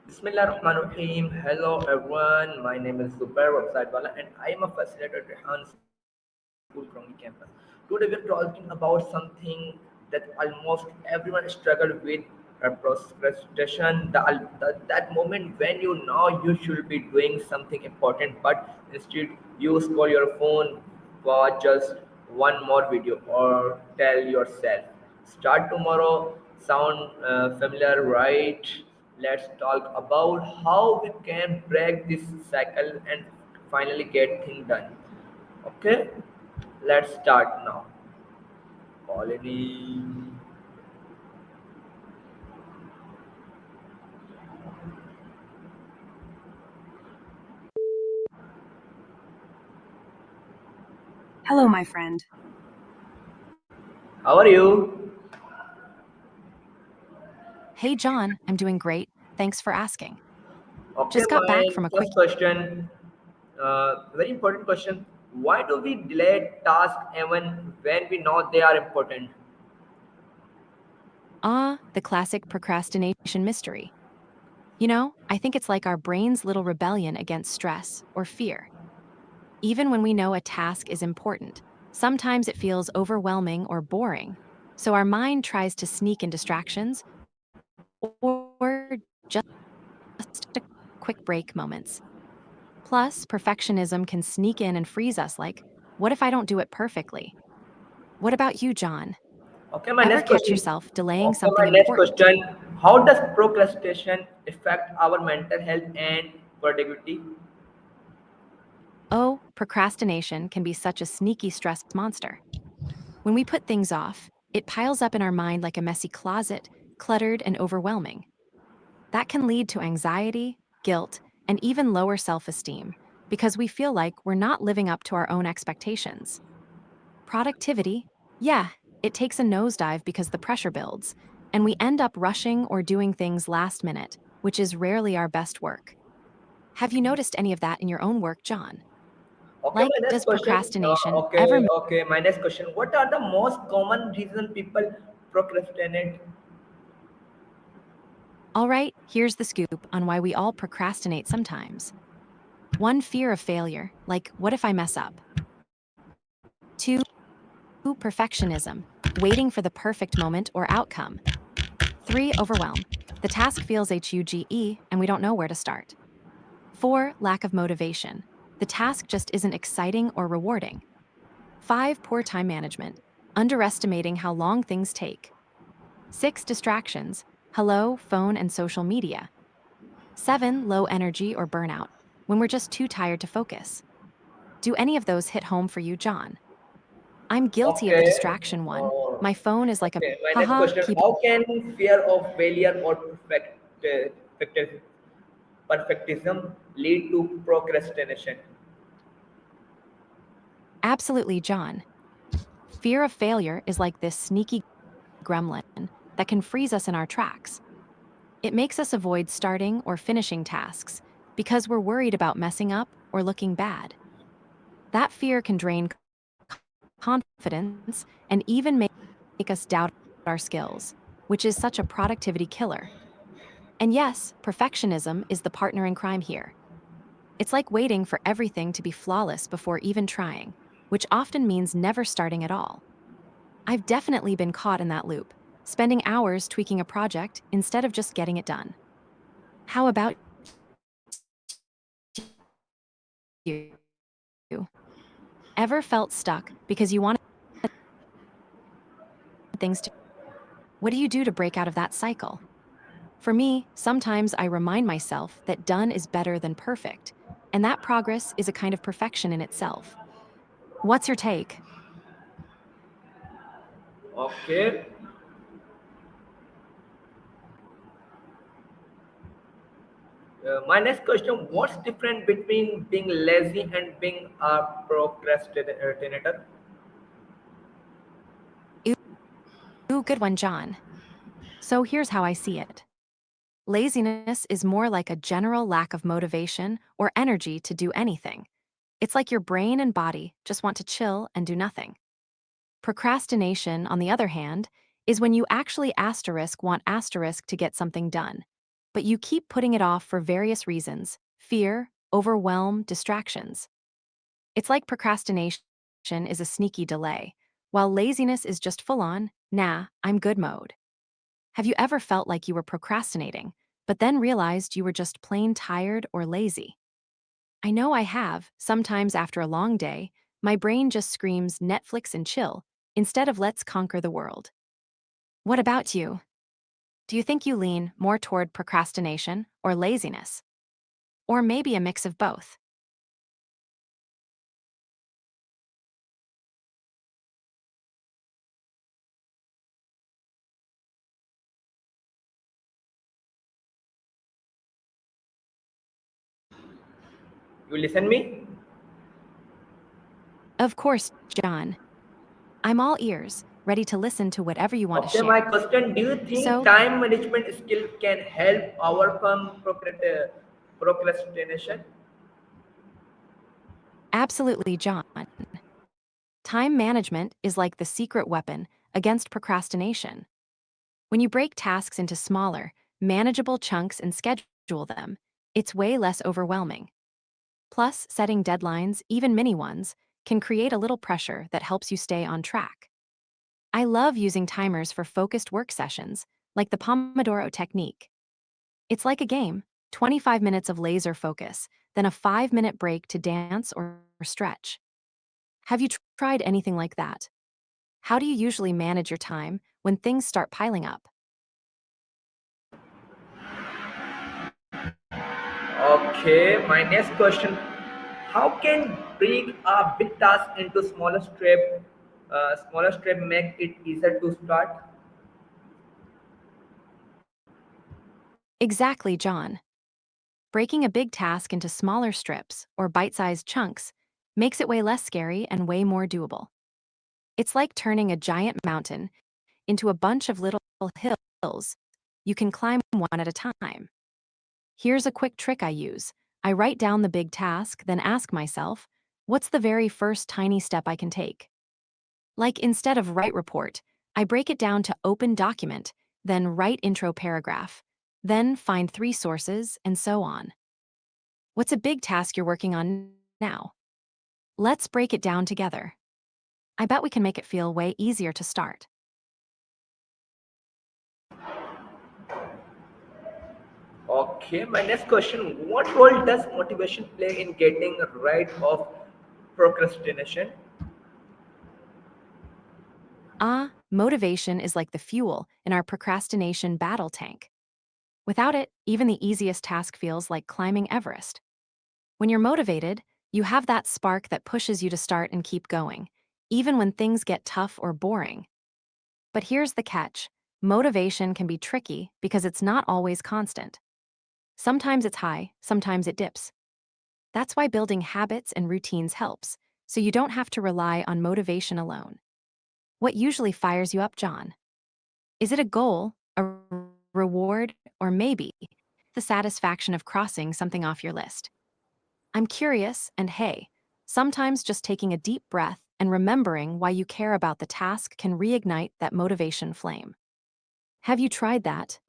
Bismillahirrahmanirrahim. Hello everyone. My name is Zubair Wala and I am a facilitator at Rehan School Krongi campus. Today we are talking about something that almost everyone struggle with procrastination. That moment when you know you should be doing something important but instead you scroll your phone for just one more video or tell yourself start tomorrow. Sound familiar, right? Let's talk about how we can break this cycle and finally get things done. Okay, let's start now. Colony. Hello, my friend. How are you? Hey John, I'm doing great. Thanks for asking. Okay, Just got back my from a quick. first question, very important question. Why do we delay tasks even when we know they are important? The classic procrastination mystery. I think it's like our brain's little rebellion against stress or fear. Even when we know a task is important, sometimes it feels overwhelming or boring. So our mind tries to sneak in distractions or just a quick break moments. Plus, perfectionism can sneak in and freeze us like, what if I don't do it perfectly? What about you, John? Okay, my Ever next catch question. yourself delaying Okay, something my next important? question. How does procrastination affect our mental health and productivity? Oh, procrastination can be such a sneaky stress monster. When we put things off, it piles up in our mind like a messy closet, cluttered and overwhelming. That can lead to anxiety, guilt, and even lower self esteem because we feel like we're not living up to our own expectations. Productivity, yeah, it takes a nosedive because the pressure builds, and we end up rushing or doing things last minute, which is rarely our best work. Have you noticed any of that in your own work, John? Okay, my Like, next does question. procrastination ever. Okay. My next question. What are the most common reason people procrastinate? All right, here's the scoop on why we all procrastinate sometimes. One, fear of failure, like, what if I mess up? Two, perfectionism, waiting for the perfect moment or outcome. Three, overwhelm. The task feels huge and we don't know where to start. Four, lack of motivation. The task just isn't exciting or rewarding. Five, poor time management, underestimating how long things take. Six, distractions. Hello, phone, and social media. Seven, low energy or burnout, when we're just too tired to focus. Do any of those hit home for you, John? I'm guilty of the Okay. distraction one. Uh, My phone is like a okay. My next haha, question. keep. How can fear of failure or perfectism lead to procrastination? Absolutely, John. Fear of failure is like this sneaky gremlin that can freeze us in our tracks. It makes us avoid starting or finishing tasks because we're worried about messing up or looking bad. That fear can drain confidence and even make us doubt our skills, which is such a productivity killer. And yes, perfectionism is the partner in crime here. It's like waiting for everything to be flawless before even trying, which often means never starting at all. I've definitely been caught in that loop, spending hours tweaking a project instead of just getting it done. How about you? Ever felt stuck because you wanted things to? What do you do to break out of that cycle? For me, sometimes I remind myself that done is better than perfect, and that progress is a kind of perfection in itself. What's your take? Okay. My next question. What's different between being lazy and being a procrastinator? Ooh, good one, John. So here's how I see it. Laziness is more like a general lack of motivation or energy to do anything. It's like your brain and body just want to chill and do nothing. Procrastination, on the other hand, is when you actually want to get something done. but you keep putting it off for various reasons: fear, overwhelm, distractions. It's like procrastination is a sneaky delay, while laziness is just full on, nah, I'm good mode. Have you ever felt like you were procrastinating, but then realized you were just plain tired or lazy? I know I have. Sometimes after a long day, my brain just screams Netflix and chill instead of let's conquer the world. What about you? Do you think you lean more toward procrastination or laziness? Or maybe a mix of both? You listen me? Of course, John. I'm all ears, ready to listen to whatever you want to Okay, my share. question, do you think So, time management skill can help overcome procrastination? absolutely, John. Time management is like the secret weapon against procrastination. When you break tasks into smaller, manageable chunks and schedule them, it's way less overwhelming. Plus, setting deadlines, even mini ones, can create a little pressure that helps you stay on track. I love using timers for focused work sessions, like the Pomodoro technique. It's like a game: 25 minutes of laser focus, then a 5-minute break to dance or stretch. Have you tried anything like that? How do you usually manage your time when things start piling up? Okay, my next question, how can break a big task into smaller step make it easier to start? Exactly, John. Breaking a big task into smaller strips or bite sized chunks makes it way less scary and way more doable. It's like turning a giant mountain into a bunch of little hills you can climb one at a time. Here's a quick trick I use: I write down the big task, then ask myself, what's the very first tiny step I can take? Like instead of write report, I break it down to open document, then write intro paragraph, then find 3 sources, and so on. What's a big task you're working on now? Let's break it down together. I bet we can make it feel way easier to start. Okay, my next question, what role does motivation play in getting rid of procrastination? Motivation is like the fuel in our procrastination battle tank. Without it, even the easiest task feels like climbing Everest. When you're motivated, you have that spark that pushes you to start and keep going, even when things get tough or boring. But here's the catch: motivation can be tricky because it's not always constant. Sometimes it's high, sometimes it dips. That's why building habits and routines helps, so you don't have to rely on motivation alone. What usually fires you up, John? Is it a goal, a reward, or maybe the satisfaction of crossing something off your list? I'm curious, and hey, sometimes just taking a deep breath and remembering why you care about the task can reignite that motivation flame. Have you tried that?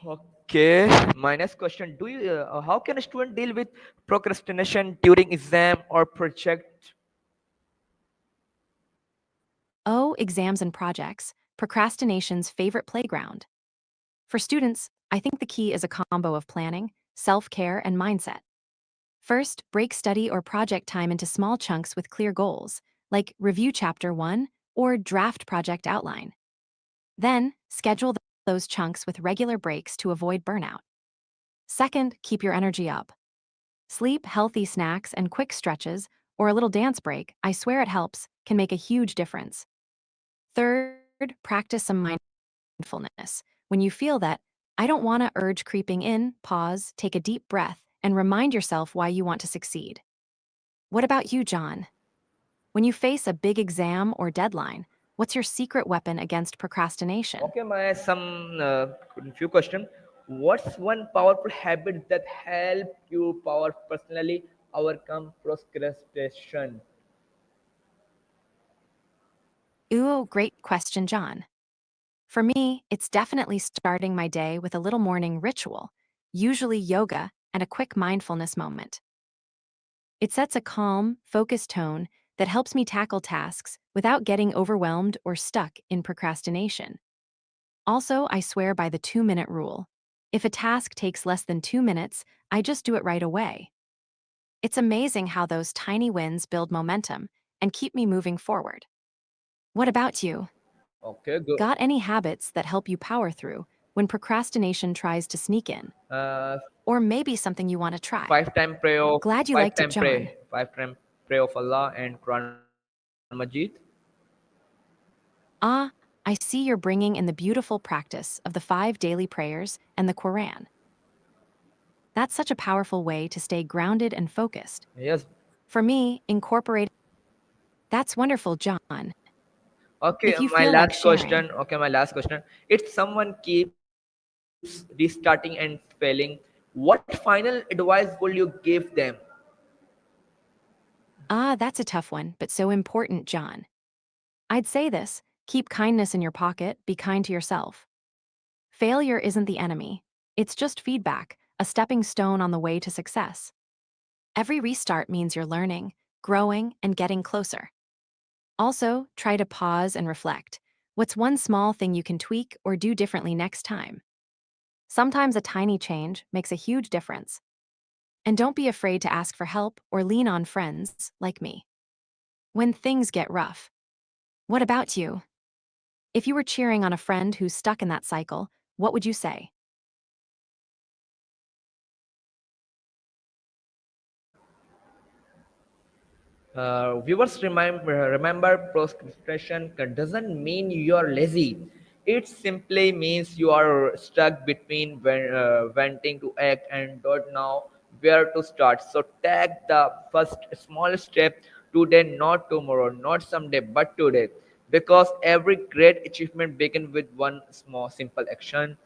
Okay, my next question, do you how can a student deal with procrastination during exam or project? Oh, exams and projects, procrastination's favorite playground. For students, I think the key is a combo of planning, self care, and mindset. First, break study or project time into small chunks with clear goals, like review chapter 1 or draft project outline. Then, schedule those chunks with regular breaks to avoid burnout. Second, keep your energy up. Sleep, healthy snacks, and quick stretches, or a little dance break, I swear it helps, can make a huge difference. Third, practice some mindfulness. When you feel that I don't want to urge creeping in, pause, take a deep breath, and remind yourself why you want to succeed. What about you, John? When you face a big exam or deadline, what's your secret weapon against procrastination? Okay, my some few question. What's one powerful habit that help you power personally overcome procrastination? Ooh, great question, John. For me, it's definitely starting my day with a little morning ritual, usually yoga and a quick mindfulness moment. It sets a calm, focused tone that helps me tackle tasks without getting overwhelmed or stuck in procrastination. Also, I swear by the 2-minute rule. If a task takes less than 2 minutes, I just do it right away. It's amazing how those tiny wins build momentum and keep me moving forward. What about you? Okay, good. Got any habits that help you power through when procrastination tries to sneak in? Uh, Or maybe something you want to try? five time pray of Glad you five liked it, time John. pray, 5 time pray of Allah and Quran Majid. Ah, I see you're bringing in the beautiful practice of the 5 daily prayers and the Quran. That's such a powerful way to stay grounded and focused. Yes. For me, incorporate that's wonderful, John. Okay, If you my feel like last sharing, question. Okay, my last question. If someone keeps restarting and failing, what final advice will you give them? that's a tough one, but so important, John. I'd say this: keep kindness in your pocket, be kind to yourself. Failure isn't the enemy, it's just feedback, a stepping stone on the way to success. Every restart means you're learning, growing, and getting closer. Also, try to pause and reflect. What's one small thing you can tweak or do differently next time? Sometimes a tiny change makes a huge difference. And don't be afraid to ask for help or lean on friends like me when things get rough. What about you? If you were cheering on a friend who's stuck in that cycle, what would you say? Remember, procrastination doesn't mean you are lazy. It simply means you are stuck between wanting to act and don't know where to start. So take the first small step today, not tomorrow, not someday, but today. Because every great achievement begins with one small, simple action.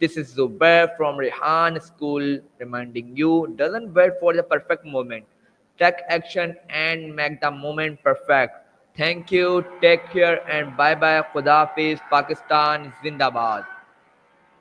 This is Zubair from Rehan School reminding you doesn't wait for the perfect moment. Take action and make the moment perfect. Thank you, take care, and bye bye. Khuda Hafiz, Pakistan, Zindabad.